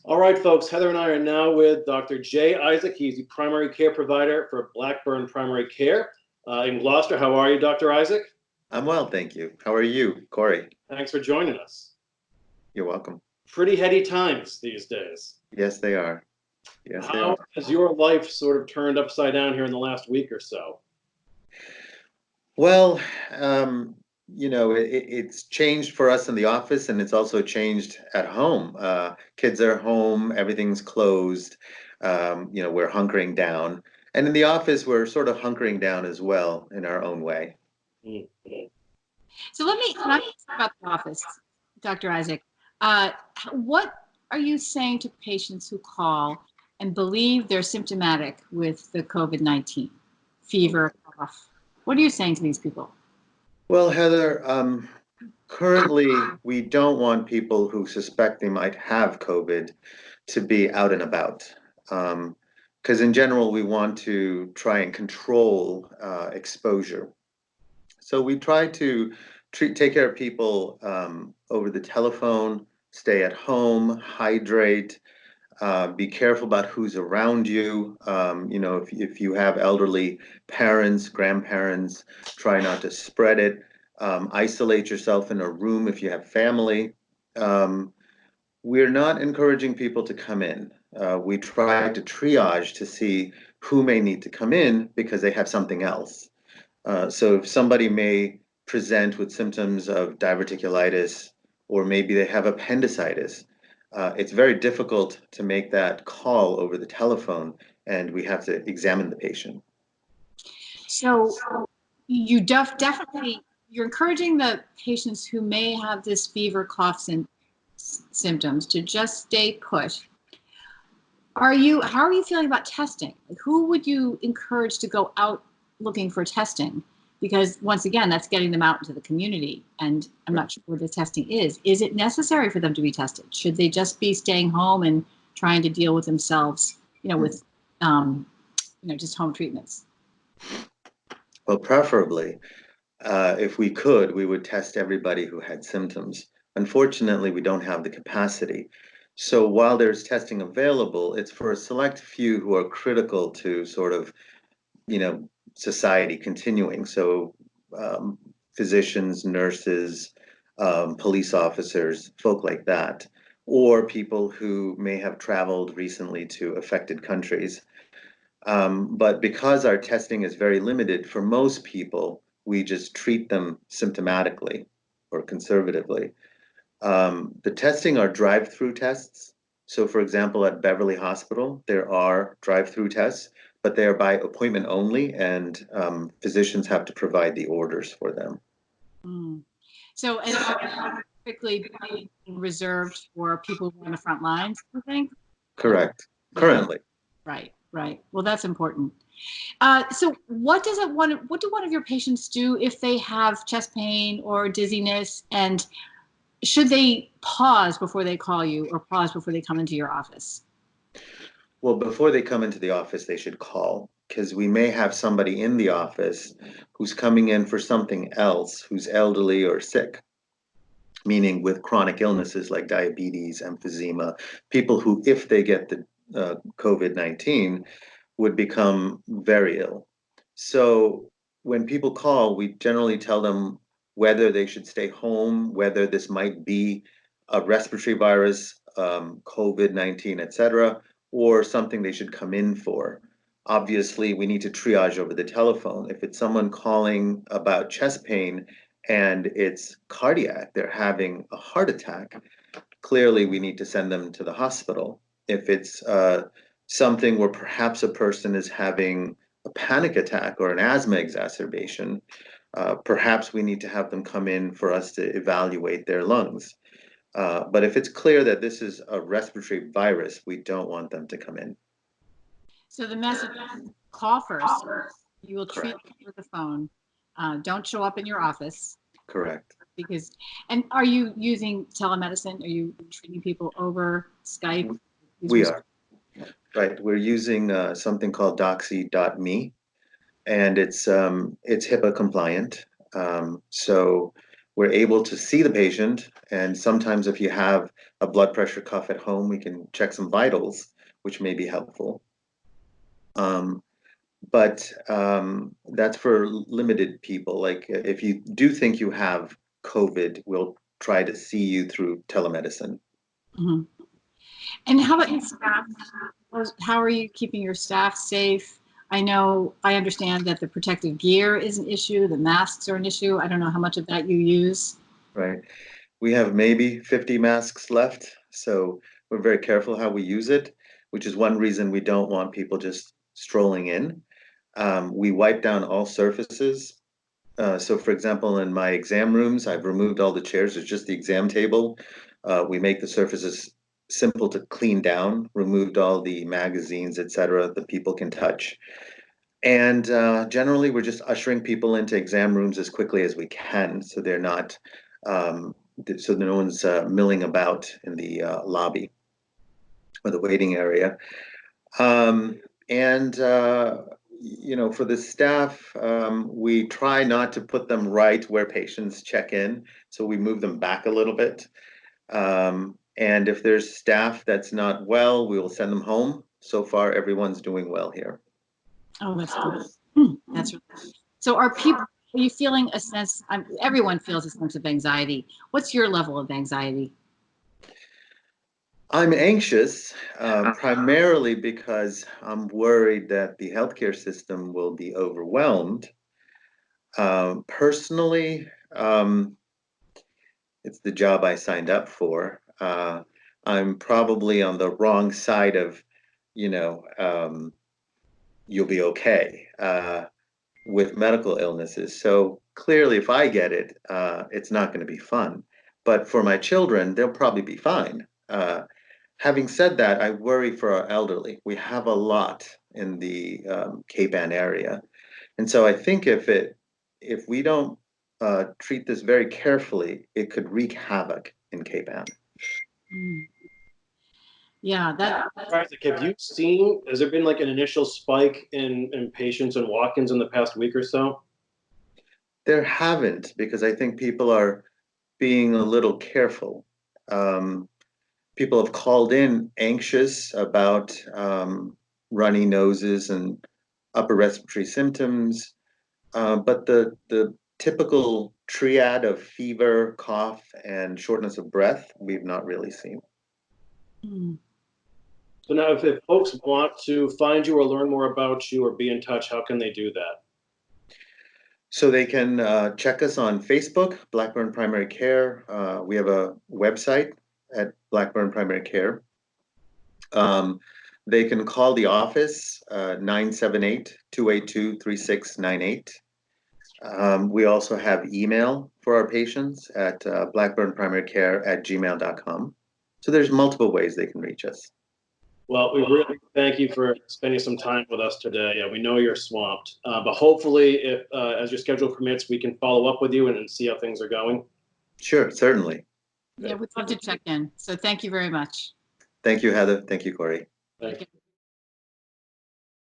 All right, folks, Heather and I are now with Dr. Jay Isaac. He's the primary care provider for Blackburn Primary Care in Gloucester. How are you, Dr. Isaac? I'm well, thank you. How are you, Kory? Thanks for joining us. You're welcome. Pretty heady times these days. Yes, they are. Yes, they How are. has your life sort of turned upside down here in the last week or so? Well, um, it's changed for us in the office, and it's also changed at home. Kids are home, everything's closed. We're hunkering down. And in the office, we're sort of hunkering down as well in our own way. Mhm. So can I ask about the office, Dr. Isaac? What are you saying to patients who call and believe they're symptomatic with the COVID-19, fever, cough? What are you saying to these people? Well, Heather, currently, we don't want people who suspect they might have COVID to be out and about. Because in general, we want to try and control exposure. So we try to take care of people over the telephone, stay at home, hydrate, be careful about who's around you. If you have elderly parents, grandparents, try not to spread it. Isolate yourself in a room if you have family. Um, we're not encouraging people to come in. We try to triage to see who may need to come in because they have something else. So if somebody may present with symptoms of diverticulitis, or maybe they have appendicitis, it's very difficult to make that call over the telephone, and we have to examine the patient. So you definitely you're encouraging the patients who may have this fever, coughs, and symptoms to just stay put. How are you feeling about testing? Like, who would you encourage to go out looking for testing? Because once again, that's getting them out into the community. And I'm not sure where the testing is. Is it necessary for them to be tested? Should they just be staying home and trying to deal with themselves, with, just home treatments? Well, preferably, if we could, we would test everybody who had symptoms. Unfortunately, we don't have the capacity. So while there's testing available, it's for a select few who are critical to sort of society continuing. So um, physicians, nurses, police officers, folk like that, or people who may have traveled recently to affected countries. But because our testing is very limited, for most people, we just treat them symptomatically or conservatively. The testing are drive-through tests. So, for example, at Beverly Hospital, there are drive-through tests, but they are by appointment only, and physicians have to provide the orders for them. Mm. So, and are they typically being reserved for people who are on the front lines, I think? Correct. Yeah, Currently. right. Well, that's important. So what do one of your patients do if they have chest pain or dizziness? And should they pause before they call you or pause before they come into your office? Well, before they come into the office, they should call because we may have somebody in the office who's coming in for something else, who's elderly or sick, meaning with chronic illnesses like diabetes, emphysema, people who, if they get the COVID-19, would become very ill. So when people call, we generally tell them whether they should stay home, whether this might be a respiratory virus, COVID-19, et cetera, or something they should come in for. Obviously, we need to triage over the telephone. If it's someone calling about chest pain and it's cardiac, they're having a heart attack, clearly we need to send them to the hospital. If it's something where perhaps a person is having a panic attack or an asthma exacerbation, perhaps we need to have them come in for us to evaluate their lungs. But if it's clear that this is a respiratory virus, we don't want them to come in. So the message is call first. You will treat Correct. them over the phone. Don't show up in your office Correct. and are you using telemedicine? Are you treating people over Skype? We are. Right. We're using something called doxy.me, and it's HIPAA compliant. So we're able to see the patient, and sometimes if you have a blood pressure cuff at home, we can check some vitals, which may be helpful. But that's for limited people. Like if you do think you have COVID, we'll try to see you through telemedicine. Mm-hmm. And how about your staff? How are you keeping your staff safe? I understand that the protective gear is an issue, the masks are an issue. I don't know how much of that you use. Right. We have maybe 50 masks left, so we're very careful how we use it, which is one reason we don't want people just strolling in. We wipe down all surfaces. So for example, in my exam rooms, I've removed all the chairs. There's just the exam table. We make the surfaces simple to clean down, removed all the magazines, etc., that people can touch. And generally, we're just ushering people into exam rooms as quickly as we can, so they're not, so no one's milling about in the lobby or the waiting area. And for the staff, we try not to put them right where patients check in, so we move them back a little bit. And if there's staff that's not well, we will send them home. So far, everyone's doing well here. Oh, that's good. That's really good. So are you feeling a sense, everyone feels a sense of anxiety. What's your level of anxiety? I'm anxious, primarily because I'm worried that the healthcare system will be overwhelmed. Personally, it's the job I signed up for. I'm probably on the wrong side of, you'll be okay with medical illnesses. So clearly, if I get it, it's not going to be fun. But for my children, they'll probably be fine. Having said that, I worry for our elderly. We have a lot in the Cape Ann area. And so I think if we don't treat this very carefully, it could wreak havoc in Cape Ann. Mm. Yeah, Isaac, has there been like an initial spike in patients and walk-ins in the past week or so? There haven't, because I think people are being a little careful. People have called in anxious about runny noses and upper respiratory symptoms, but the typical triad of fever, cough, and shortness of breath, we've not really seen. Mm. So now if folks want to find you or learn more about you or be in touch, how can they do that? So they can check us on Facebook, Blackburn Primary Care. We have a website at Blackburn Primary Care. They can call the office, 978-282-3698. We also have email for our patients at blackburnprimarycare@gmail.com. So there's multiple ways they can reach us. Well, we really thank you for spending some time with us today. We know you're swamped, but hopefully, if as your schedule permits, we can follow up with you and see how things are going. Sure, certainly. Yeah, we'd love to check in. So thank you very much. Thank you, Heather. Thank you, Kory. Thank you.